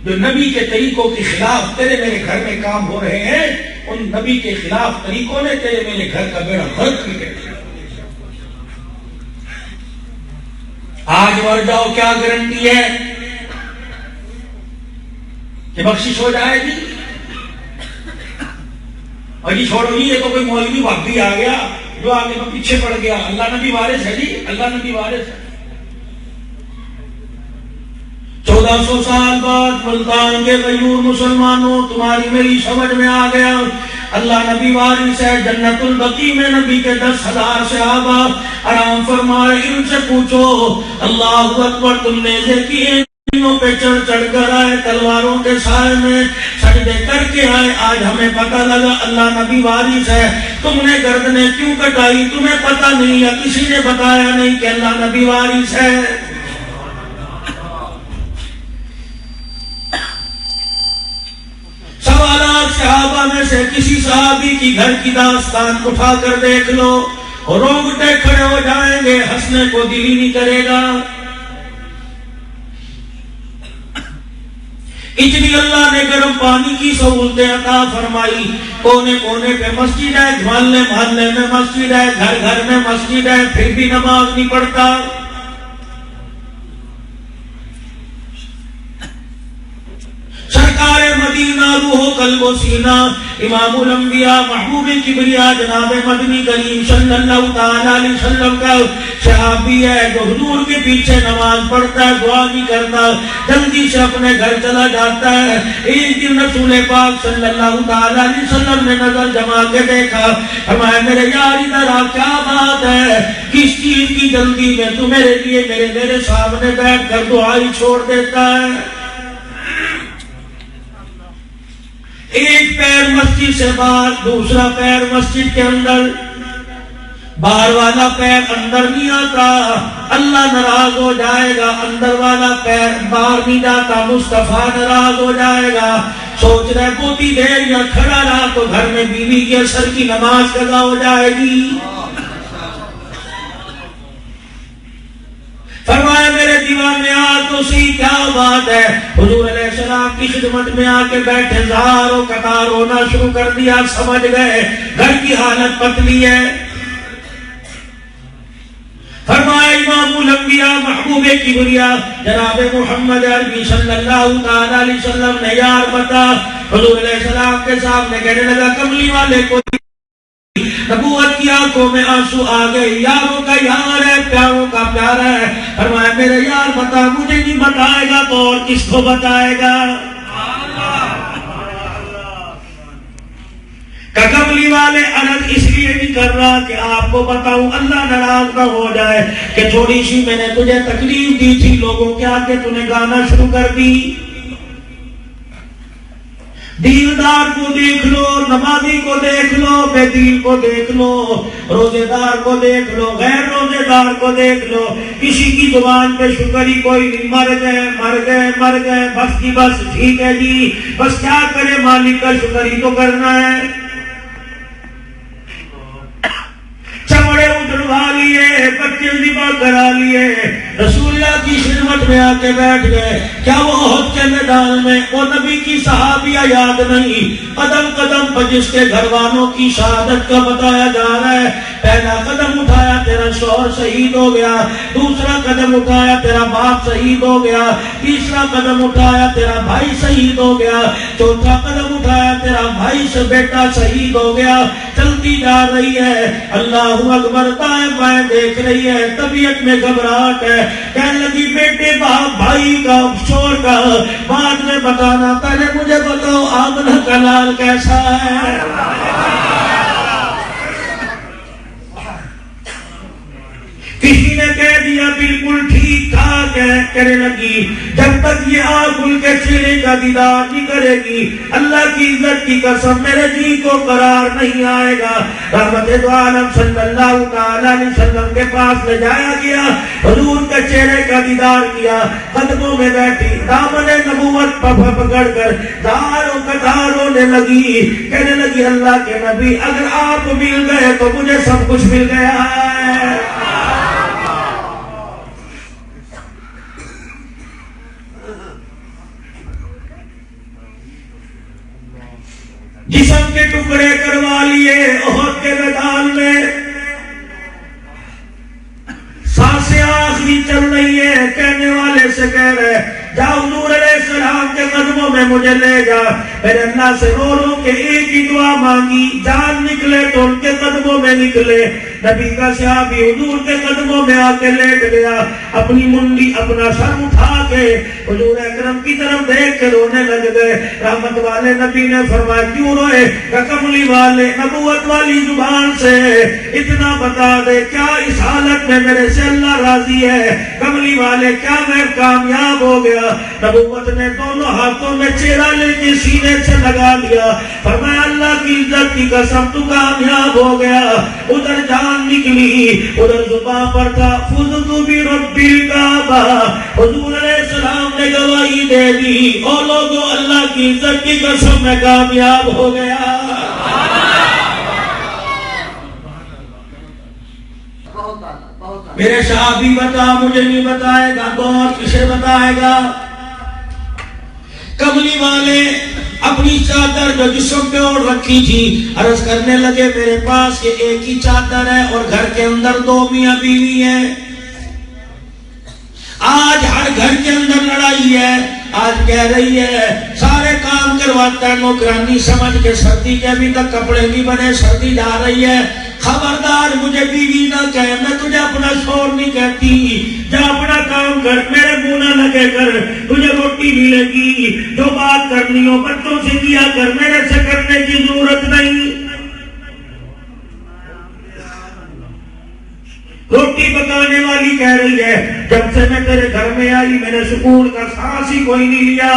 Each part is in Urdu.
جو نبی کے طریقوں کے خلاف تیرے میرے گھر میں کام ہو رہے ہیں، ان نبی کے خلاف طریقوں نے تیرے میرے گھر کا بیڑا غرق کر دیا۔ آج مر جاؤ، کیا گارنٹی ہے کہ بخشش ہو جائے گی؟ اور جی چھوڑو جی، یہ تو کوئی مولوی بھابی آ گیا جو آگے تو پیچھے پڑ گیا۔ اللہ نبی وارث ہے جی، اللہ نبی وارث ہے۔ 1400 سال بعد ملتان کے غیور مسلمانوں، تمہاری میری سمجھ میں آ گیا، اللہ نبی وارث ہے۔ جنت البقیع میں نبی کے 10,000 صحابہ آرام فرمائے، ان سے پوچھو اللہ اکبر، تم نے کیے پہ چڑھ چڑھ کر آئے، تلواروں کے سائے میں سجدے کر کے آئے، آج ہمیں پتہ لگا اللہ نبی وارث ہے۔ تم نے گردنیں کیوں کٹائی؟ تمہیں پتہ نہیں یا کسی نے بتایا نہیں کہ اللہ نبی وارث ہے؟ سوالات صحابہ میں سے کسی صحابی کی گھر کی داستان اٹھا کر دیکھ لو، رونگٹے کھڑے ہو جائیں گے، ہنسنے کو دل ہی نہیں کرے گا۔ اتنی اللہ نے گرم پانی کی سہولتیں عطا فرمائی، کونے کونے پہ مسجد ہے، محلے محلے میں مسجد ہے، گھر گھر میں مسجد ہے، پھر بھی نماز نہیں پڑھتا۔ سرکار مدینہ روح قلب و سینہ، امام الانبیاء محبوب کبریا جناب مدنی کریم صلی اللہ تعالی علیہ وسلم کا صحابی ہے، جو حضور کے پیچھے نماز پڑھتا ہے، دعا نہیں کرتا، جلدی سے اپنے گھر چلا جاتا ہے۔ ایک دن رسول پاک صلی اللہ تعالی علیہ وسلم نے نظر جما کے دیکھا، فرمایا میرے یار ادھر آ، کیا بات ہے، کس چیز کی جلدی میں؟ تو میرے لیے میرے سامنے بیٹھ کر دعائی چھوڑ دیتا ہے۔ ایک پیر مسجد سے باہر، دوسرا پیر مسجد کے اندر، باہر والا پیر اندر نہیں آتا، اللہ ناراض ہو جائے گا، اندر والا پیر باہر نہیں جاتا، مصطفیٰ ناراض ہو جائے گا۔ سوچ رہے بہتی دیر یا کھڑا رہا تو گھر میں بیوی کی عصر کی نماز قضا ہو جائے گی۔ فرمایا میرے دیوانے آ تو سی، کیا بات ہے؟ حضور علیہ السلام کی خدمت میں آ کے بیٹھے، زاروں قطار ہونا شروع کر دیا، سمجھ گئے گھر کی حالت پتلی ہے۔ فرمایا امام الانبیاء محبوب کبریا جناب محمد عربی صلی اللہ تعالی علیہ وسلم نے یار بتا، حضور علیہ السلام کے سامنے کہنے لگا، کملی والے کو نبوت کی آنکھوں میں آنسو آ گئے، یاروں کا یار ہے، پیاروں کا پیارا ہے۔ فرمایا میرے یار بتا، مجھے نہیں بتائے گا تو اور کس کو بتائے گا؟ کملی والے عرض اس لیے نہیں کر رہا کہ آپ کو بتاؤں اللہ ناراض نہ ہو جائے کہ تھوڑی سی میں نے تجھے تکلیف دی تھی، لوگوں کے آگے تو نے گانا شروع کر دی۔ دیندار کو دیکھ لو، نمازی کو دیکھ لو، بے دین کو دیکھ لو، روزے دار کو دیکھ لو، غیر روزے دار کو دیکھ لو، کسی کی زبان پہ شکر ہی کوئی نہیں، مر گئے مر گئے مر گئے، بس جی بس ٹھیک ہے جی، بس کیا کرے، مالک کا شکر ہی تو کرنا ہے۔ چمڑے اجڑوا لیے، بچے ذبح کرا لیے، رسول اللہ کی خدمت میں آ کے بیٹھ گئے۔ کیا وہ احد کے میدان میں وہ نبی کی صحابیہ یاد نہیں؟ قدم قدم پر جس کے گھر والوں کی شہادت کا بتایا جا رہا ہے، پہلا قدم اٹھایا تیرا شوہر شہید ہو گیا، دوسرا قدم اٹھایا تیرا باپ شہید ہو گیا، تیسرا قدم اٹھایا تیرا بھائی شہید ہو گیا، چوتھا قدم اٹھایا تیرا بھائی سے بیٹا شہید ہو گیا۔ چلتی جا رہی ہے، اللہ اکبر، دائیں بائیں دیکھ رہی ہے، طبیعت میں گھبراہٹ ہے، کہنے لگی بیٹے باپ بھائی کا شور کا بعد میں بتانا، پہلے مجھے بتاؤ آمنہ کا لال کیسا ہے؟ کسی نے کہہ دیا بالکل ٹھیک ٹھاک ہے، کہنے لگی جب تک یہ آنکھ کھل کے چہرے کا دیدار نہیں کرے گی، اللہ کی عزت کی قسم میرے جی کو قرار نہیں آئے گا۔ رحمت دو عالم صلی اللہ تعالی علیہ وسلم کے پاس لے جایا گیا، حضور کے چہرے کا دیدار کیا، قدموں میں بیٹھی، دامن نبوت پکڑ کر داروں قطار رونے لگی، کہنے لگی اللہ کے نبی اگر آپ مل گئے تو مجھے سب کچھ مل گیا ہے۔ سے کہہ رہے جا حضور علیہ السلام کے قدموں میں مجھے لے جا. میرے اللہ سے رو رو کے ایک ہی دعا مانگی, جان نکلے تو ان کے قدموں میں نکلے. نبی کا صحابی حضور کے قدموں میں آ کے لیٹ گیا, اپنی منڈی اپنا سر اٹھا کے حضور اکرم کی طرف دیکھ کے رونے لگ گئے. رحمت والے نبی نے فرمایا کیوں روئے؟ کہ کملی والے نبوت والی زبان سے اتنا بتا دے کیا اس حالت میں میرے سے اللہ راضی ہے؟ کملی والے کیا میں کامیاب ہو گیا؟ نبوت نے دونوں ہاتھوں میں چہرہ لے کے سینے سے لگا لیا, فرمایا اللہ کی عزت کی قسم تو کامیاب ہو گیا. ادھر جان نکلی, ادھر زبان پر تھا فضت برب الکعبہ. حضور علیہ السلام نے گواہی دے دی, او لوگوں اللہ کی عزت کی قسم میں کامیاب ہو گیا. میرے صحابی بتا, مجھے نہیں بتائے گا تو اور کسے بتائے گا؟ کملی والے اپنی چادر جو جسم پہ اوڑھ رکھی تھی عرض کرنے لگے میرے پاس یہ ایک ہی چادر ہے اور گھر کے اندر 2 میاں بیوی ہیں. آج ہر گھر کے اندر لڑائی ہے. آج کہہ رہی ہے سارے کام کرواتا ہے نوکرانی سمجھ کے, سردی کے ابھی تک کپڑے نہیں بنے, سردی جا رہی ہے. خبردار مجھے بیوی نہ کہے, میں تجھے اپنا شوہر نہیں کہتی. جا اپنا کام کر, میرے منہ نہ لگے کر, تجھے روٹی ملے گی. جو بات کرنی ہو بچوں سے کیا کر, میرے سے کرنے کی ضرورت نہیں. روٹی پکانے والی کہہ رہی ہے جب سے میں تیرے گھر میں آئی میں نے سکون کا سانس ہی کوئی نہیں لیا.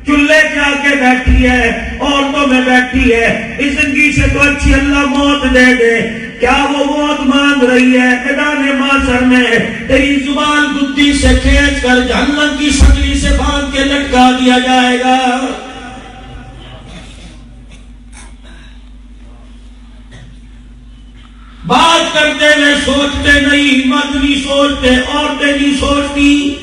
چولہے پہ آ کے بیٹھی ہے, عورتوں میں بیٹھی ہے, اس زندگی سے تو اچھی اللہ موت دے دے. کیا وہ موت مانگ رہی ہے؟ میدان محشر میں تیری زبان گدی سے کھینچ کر جہنم کی سکلی سے باندھ کے لٹکا دیا جائے گا. بات کرتے ہوئے سوچتے نہیں, مرد نہیں سوچتے, عورتیں نہیں سوچتی.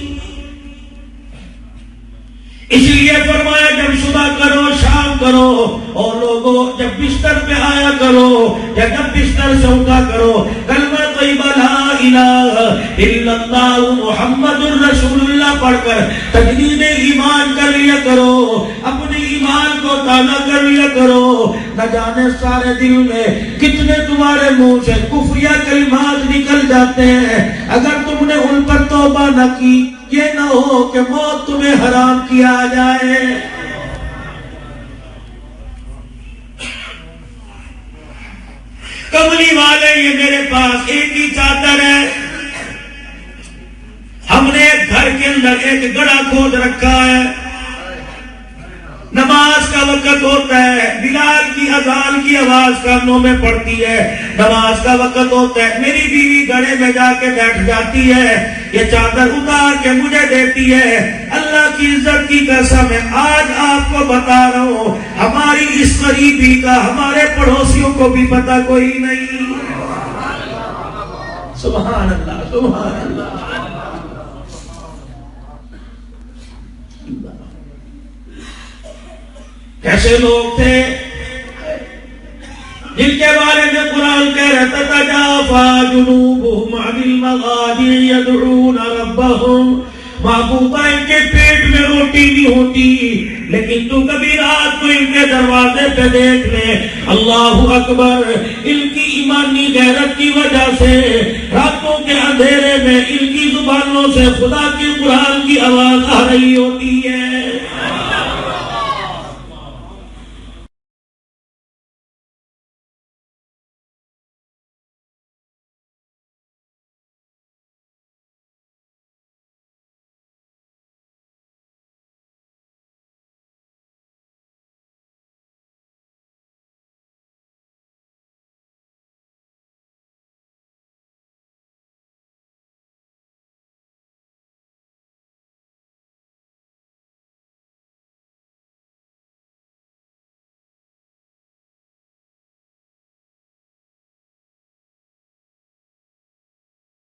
اس لیے فرمایا جب صبح کرو شام کرو, اور لوگوں جب بستر پہ آیا کرو یا جب بستر سے اٹھا کرو کلمہ طیبہ لا الہ الا اللہ محمد الرسول اللہ پڑھ کر تجدید ایمان کر لیا کرو, اپنے ایمان کو تازہ کر لیا کرو. نہ جانے سارے دل میں کتنے تمہارے منہ سے کفریہ کلمات نکل جاتے ہیں. اگر تم نے ان پر توبہ نہ کی یہ نہ ہو کہ موت تمہیں حرام کیا جائے. کملی والے یہ میرے پاس ایک ہی چادر ہے. ہم نے گھر کے اندر ایک گڑھا کھود رکھا ہے. نماز کا وقت ہوتا ہے, بلال کی اذان کی آواز کانوں میں پڑتی ہے, نماز کا وقت ہوتا ہے, میری بیوی گڑھے میں جا کے بیٹھ جاتی ہے, یہ چادر اتار کے مجھے دیتی ہے. اللہ کی عزت کی قسم ہے آج آپ کو بتا رہا ہوں ہماری اس قریبی کا ہمارے پڑوسیوں کو بھی پتہ کوئی نہیں. سبحان اللہ, سبحان اللہ. کیسے لوگ تھے جن کے بارے میں قرآن کہہ رہا تھا تجافی جنوبہم عن المضاجع یدعون ربہم. محبوبہ ان کے پیٹ میں روٹی نہیں ہوتی, لیکن تو کبھی رات کو ان کے دروازے پہ دیکھ لے, اللہ اکبر, ان کی ایمانی غیرت کی وجہ سے راتوں کے اندھیرے میں ان کی زبانوں سے خدا کے قرآن کی آواز آ رہی ہوتی ہے.